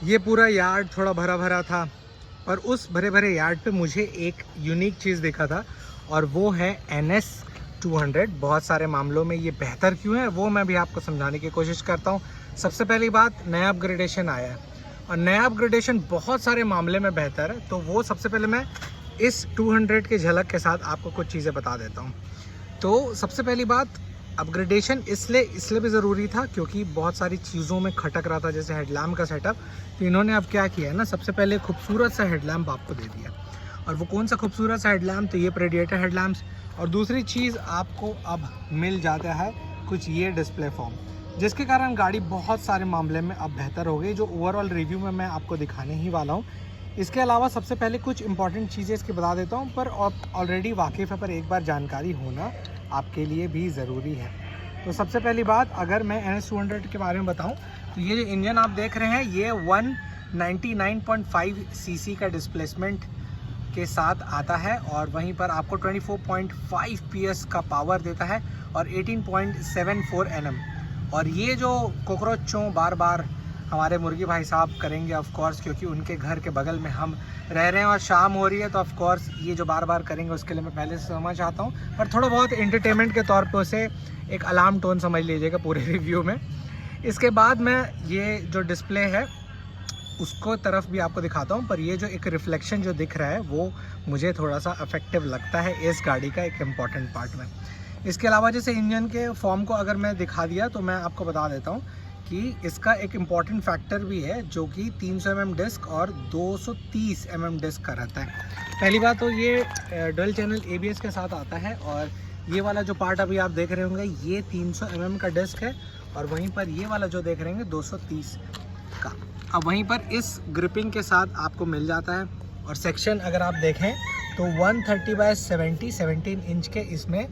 ये पूरा यार्ड थोड़ा भरा भरा था, पर उस भरे भरे यार्ड पे मुझे एक यूनिक चीज़ देखा था और वो है NS 200। बहुत सारे मामलों में ये बेहतर क्यों है वो मैं भी आपको समझाने की कोशिश करता हूँ। सबसे पहली बात, नया अपग्रेडेशन आया है और नया अपग्रेडेशन बहुत सारे मामले में बेहतर है। तो वो सबसे पहले मैं इस 200 की झलक के साथ आपको कुछ चीज़ें बता देता हूँ। तो सबसे पहली बात, अपग्रेडेशन इसलिए भी ज़रूरी था क्योंकि बहुत सारी चीज़ों में खटक रहा था, जैसे हेडलैम्प का सेटअप। तो इन्होंने अब क्या किया है ना, सबसे पहले खूबसूरत सा हेडलैम्प आपको दे दिया। और वो कौन सा खूबसूरत सा हेडलैम्प, तो ये प्रेडिएटर हेडलैम्प्स। और दूसरी चीज़ आपको अब मिल जाता है कुछ ये डिस्प्ले फॉर्म, जिसके कारण गाड़ी बहुत सारे मामले में अब बेहतर हो गई, जो ओवरऑल रिव्यू में मैं आपको दिखाने ही वाला हूँ। इसके अलावा सबसे पहले कुछ इंपॉर्टेंट चीज़ें इसकी बता देता हूँ, पर ऑलरेडी वाकिफ़ है, पर एक बार जानकारी होना आपके लिए भी ज़रूरी है। तो सबसे पहली बात, अगर मैं NS 200 के बारे में बताऊं, तो ये जो इंजन आप देख रहे हैं ये 199.5 सीसी का डिस्प्लेसमेंट के साथ आता है और वहीं पर आपको 24.5 PS का पावर देता है और 18.74 Nm। और ये जो कॉकरोचों बार बार हमारे मुर्गी भाई साहब करेंगे ऑफ कोर्स, क्योंकि उनके घर के बगल में हम रह रहे हैं और शाम हो रही है, तो ऑफ कोर्स ये जो बार बार करेंगे उसके लिए मैं पहले से समझ चाहता हूँ, पर थोड़ा बहुत एंटरटेनमेंट के तौर पर उसे एक अलार्म टोन समझ लीजिएगा पूरे रिव्यू में। इसके बाद मैं ये जो डिस्प्ले है उसको तरफ भी आपको दिखाता हूँ, पर ये जो एक रिफ्लेक्शन जो दिख रहा है वो मुझे थोड़ा सा इफेक्टिव लगता है इस गाड़ी का एक इम्पॉर्टेंट पार्ट में। इसके अलावा जैसे इंजन के फॉर्म को अगर मैं दिखा दिया तो मैं आपको बता देता हूँ कि इसका एक इम्पॉर्टेंट फैक्टर भी है, जो कि 300 mm डिस्क और 230 mm डिस्क का रहता है। पहली बात तो ये डुअल चैनल ABS के साथ आता है और ये वाला जो पार्ट अभी आप देख रहे होंगे ये 300 mm का डिस्क है और वहीं पर ये वाला जो देख रहे होंगे 230 का। अब वहीं पर इस ग्रिपिंग के साथ आपको मिल जाता है। और सेक्शन अगर आप देखें तो 130/70 17 इंच के इसमें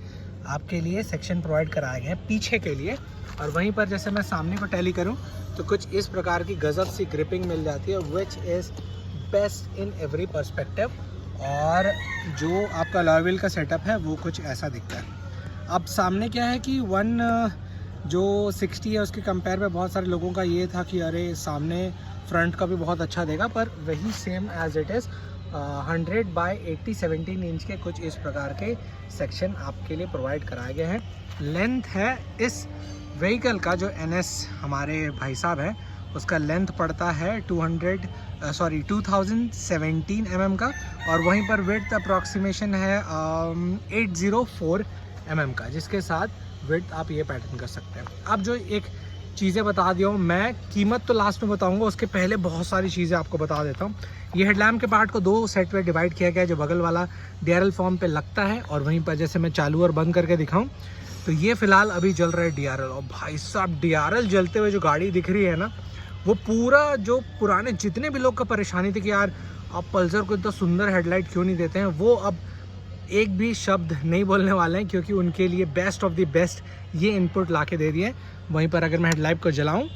आपके लिए सेक्शन प्रोवाइड कराए गए हैं पीछे के लिए। और वहीं पर जैसे मैं सामने को टैली करूं तो कुछ इस प्रकार की गजब सी ग्रिपिंग मिल जाती है, which is best in every perspective. और जो आपका अलॉय व्हील का सेटअप है वो कुछ ऐसा दिखता है। अब सामने क्या है कि जो 60 है उसके कंपेयर में बहुत सारे लोगों का ये था कि अरे सामने फ्रंट का भी बहुत अच्छा देगा, पर वही same as it is 100/80 17 inch के कुछ इस प्रकार के सेक्शन आपके लिए प्रोवाइड कराए गए हैं। लेंथ है इस व्हीकल का, जो NS हमारे भाई साहब है उसका लेंथ पड़ता है 2017 mm का और वहीं पर विड्थ अप्रॉक्सीमेशन है 804 mm का, जिसके साथ विड्थ आप ये पैटर्न कर सकते हैं। अब जो एक चीज़ें बता दिया हूँ मैं, कीमत तो लास्ट में बताऊंगा, उसके पहले बहुत सारी चीज़ें आपको बता देता हूँ। ये हेडलैम्प के पार्ट को 2 सेट पे डिवाइड किया गया है, जो बगल वाला DRL फॉर्म पे लगता है और वहीं पर जैसे मैं चालू और बंद करके दिखाऊं तो ये फ़िलहाल अभी जल रहा है DRL। और भाई साहब DRL जलते हुए जो गाड़ी दिख रही है ना, वो पूरा जो पुराने जितने भी लोग का परेशानी थी कि यार आप पल्सर को इतना सुंदर हेडलाइट क्यों नहीं देते हैं, वो अब एक भी शब्द नहीं बोलने वाले हैं, क्योंकि उनके लिए बेस्ट ऑफ द बेस्ट ये इनपुट ला के दे दिए। वहीं पर अगर मैं हेडलाइट को जलाऊं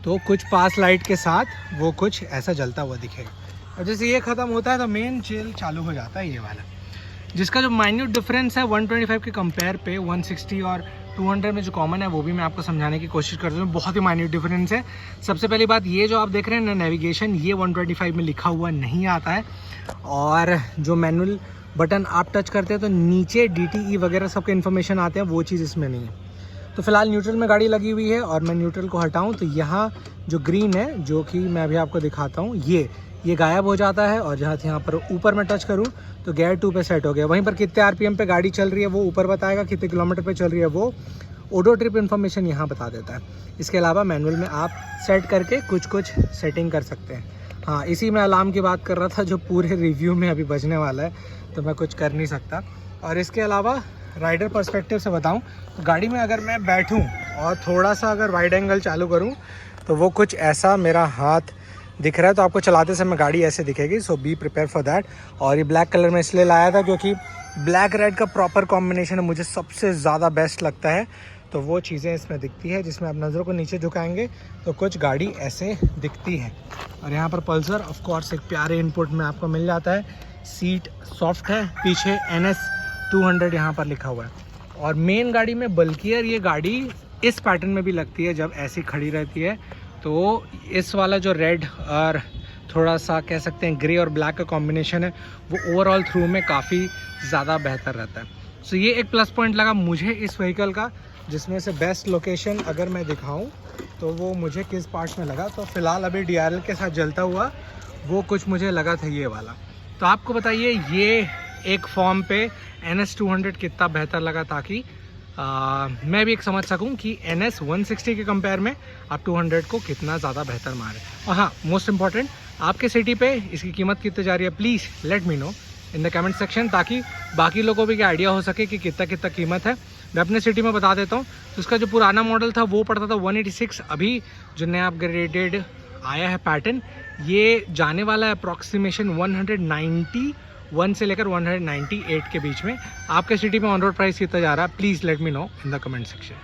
तो कुछ पास लाइट के साथ वो कुछ ऐसा जलता हुआ दिखेगा और जैसे ये ख़त्म होता है तो मेन चिल चालू हो जाता है ये वाला, जिसका जो माइन्यूट डिफरेंस है 125 के कंपेयर पे 160 और 200 में जो कॉमन है वो भी मैं आपको समझाने की कोशिश करता हूँ। बहुत ही माइन्यूट डिफरेंस है। सबसे पहली बात, ये जो आप देख रहे हैं ना नेविगेशन, ये 125 में लिखा हुआ नहीं आता है और जो मैनुअल बटन आप टच करते हैं तो नीचे DTE वगैरह सबके इन्फॉर्मेशन आते हैं, वो चीज़ इसमें नहीं है। तो फिलहाल न्यूट्रल में गाड़ी लगी हुई है और मैं न्यूट्रल को हटाऊं तो यहाँ जो ग्रीन है, जो कि मैं अभी आपको दिखाता हूँ, ये गायब हो जाता है और जहाँ यहाँ पर ऊपर मैं टच करूँ तो गियर 2 पे सेट हो गया। वहीं पर कितने RPM पे गाड़ी चल रही है वो ऊपर बताएगा, कितने किलोमीटर पे चल रही है वो ऑडो ट्रिप इन्फॉर्मेशन यहाँ बता देता है। इसके अलावा मैनुअल में आप सेट करके कुछ सेटिंग कर सकते हैं। हाँ, इसी में अलार्म की बात कर रहा था जो पूरे रिव्यू में अभी बजने वाला है, तो मैं कुछ कर नहीं सकता। और इसके अलावा राइडर पर्सपेक्टिव से बताऊं तो गाड़ी में अगर मैं बैठूं और थोड़ा सा अगर वाइड एंगल चालू करूं तो वो कुछ ऐसा मेरा हाथ दिख रहा है, तो आपको चलाते समय गाड़ी ऐसे दिखेगी। सो बी प्रिपेयर फॉर दैट। और ये ब्लैक कलर में इसलिए लाया था क्योंकि ब्लैक रेड का प्रॉपर कॉम्बिनेशन है, मुझे सबसे ज़्यादा बेस्ट लगता है। तो वो चीज़ें इसमें दिखती है, जिसमें आप नज़रों को नीचे झुकाएंगे तो कुछ गाड़ी ऐसे दिखती है। और यहाँ पर पल्सर ऑफ कोर्स एक प्यारे इनपुट में आपको मिल जाता है। सीट सॉफ्ट है, पीछे NS 200 यहाँ पर लिखा हुआ है। और मेन गाड़ी में बल्कियर ये गाड़ी इस पैटर्न में भी लगती है जब ऐसी खड़ी रहती है तो इस वाला जो रेड और थोड़ा सा कह सकते हैं ग्रे और ब्लैक का कॉम्बिनेशन है वो ओवरऑल थ्रू में काफ़ी ज़्यादा बेहतर रहता है। सो ये एक प्लस पॉइंट लगा मुझे इस व्हीकल का, जिसमें से बेस्ट लोकेशन अगर मैं दिखाऊं तो वो मुझे किस पार्ट में लगा, तो फ़िलहाल अभी DRL के साथ जलता हुआ वो कुछ मुझे लगा था ये वाला। तो आपको बताइए ये एक फॉर्म पे NS 200 कितना बेहतर लगा, ताकि मैं भी एक समझ सकूं कि NS 160 के कंपेयर में आप 200 को कितना ज़्यादा बेहतर मारे। और हाँ, मोस्ट इम्पॉर्टेंट, आपके सिटी पे इसकी कीमत कितनी जा रही है, please let me know in the comment section, ताकि बाकी लोगों को भी आइडिया हो सके कि कितना कीमत है। मैं अपने सिटी में बता देता हूँ, तो उसका जो पुराना मॉडल था वो पड़ता था 186, अभी जो नया अपग्रेडेड आया है पैटर्न, ये जाने वाला है अप्रॉक्सीमेशन 191 से लेकर 198 के बीच में। आपके सिटी में ऑन रोड प्राइस कितना जा रहा है, please let me know in the comment section.